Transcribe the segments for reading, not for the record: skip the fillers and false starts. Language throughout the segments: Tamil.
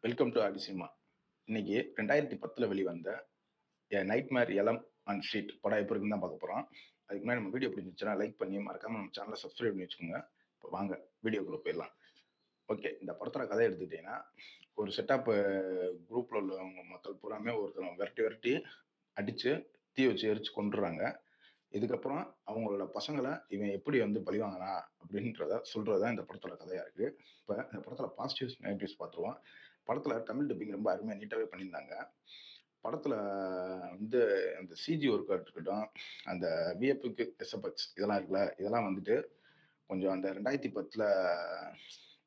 Welcome to Aadi cinema. இன்னைக்கு 2010ல வெளிவந்த எ நைட்மேர் எலம் ஆன் ஸ்ட்ரீட் படம் எப்படி இருக்குன்னு தான் பார்க்க போறோம். அதுக்கு முன்னாடி நம்ம வீடியோ பிடிச்சிருந்துச்சுன்னா லைக் பண்ணி மறக்காம நம்ம சேனல சப்ஸ்கிரைப் பண்ணி வச்சுக்கோங்க. இப்போ வாங்க வீடியோக்குள்ள போயிடலாம். ஓகே. இந்த படத்தோட கதை எடுத்துக்கிட்டீங்கன்னா, ஒரு செட்டப் குரூப்ல உள்ளவங்க மக்கள் பூராமே ஒருத்தன விரட்டி விரட்டி அடிச்சு, தீ வச்சு எரிச்சு கொன்றுறாங்க. இதுக்கப்புறம் அவங்களோட பசங்கள இவன் எப்படி வந்து பழிவாங்கினான் அப்படின்றத சொல்றது தான் இந்த படத்தோட கதையா இருக்கு. இப்ப இந்த படத்துல பாசிட்டிவ்ஸ், நெகட்டிவ்ஸ் பார்த்துருவோம். படத்துல தமிழ் டப்பிங் ரொம்ப அருமையா நீட்டாவே பண்ணியிருந்தாங்க. படத்துல வந்து அந்த சிஜி ஒர்க்கா இருக்கட்டும், அந்த விஎஃப்க்கு எஸ்எஃப்எக்ஸ் இதெல்லாம் இருக்குல்ல, இதெல்லாம் வந்துட்டு கொஞ்சம் அந்த 2010ல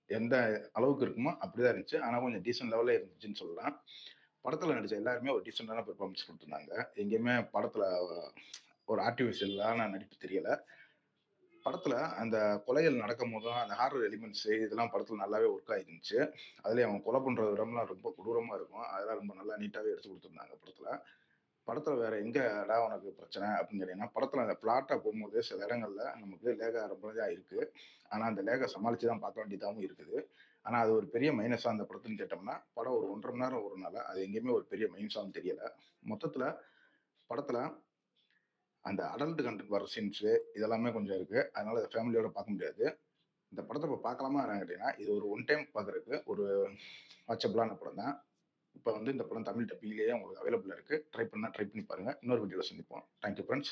எந்த அளவுக்கு இருக்குமோ அப்படிதான் இருந்துச்சு. ஆனா கொஞ்சம் டீசென்ட் லெவல்ல இருந்துச்சுன்னு சொல்லலாம். படத்துல நடிச்ச எல்லாருமே ஒரு டீசென்ட்டான பெர்ஃபார்மன்ஸ் குடுத்திருந்தாங்க. எங்கேயுமே படத்துல ஒரு ஆர்டிஃபிஷியலான நடிப்பு தெரியல. படத்துல அந்த கொலைகள் நடக்கும்போதும், அந்த ஹாரர் எலிமெண்ட்ஸ் இதெல்லாம் படத்துல நல்லாவே ஒர்க் ஆயிருந்துச்சு. அதுலயும் அவன் கொலை பண்ற விதம்லாம் ரொம்ப கொடூரமா இருக்கும். அதெல்லாம் ரொம்ப நல்லா நீட்டாவே எடுத்து குடுத்துருந்தாங்க படத்துல. படத்துல வேற எங்கடா உனக்கு பிரச்சனை அப்படின்னு கேட்டீங்கன்னா, படத்துல அந்த பிளாட்டா போகும்போது சில இடங்கள்ல நமக்கு லேகா ரொம்ப தான் இருக்கு. ஆனா அந்த லேக சமாளிச்சு தான் பார்க்க வேண்டியதாவும் இருக்குது. ஆனா அது ஒரு பெரிய மைனஸா அந்த படத்துன்னு கேட்டோம்னா, படம் ஒரு 1 1/2 மணி நேரம் ஓடுனால, அது எங்கேயுமே ஒரு பெரிய மைனஸாவும் தெரியல. மொத்தத்துல படத்துல அந்த அடல்ட் கன்டென்ட் வர சீன்ஸு இதெல்லாமே கொஞ்சம் இருக்கு. அதனால அத ஃபேமிலியோட பார்க்க முடியாது. இந்த படத்த இப்ப பார்க்கலாமா என்னன்னு கேட்டீங்கன்னா, இது ஒரு ஒன் டைம் பார்க்கறதுக்கு ஒரு வாட்சபிளான படம் தான். இப்ப வந்து இந்த படம் தமிழ் டப்பிங்லயே உங்களுக்கு அவைலபிள்ல இருக்கு. ட்ரை பண்ணா ட்ரை பண்ணி பாருங்க. இன்னொரு வீடியோல சந்திப்போம். Thank you friends.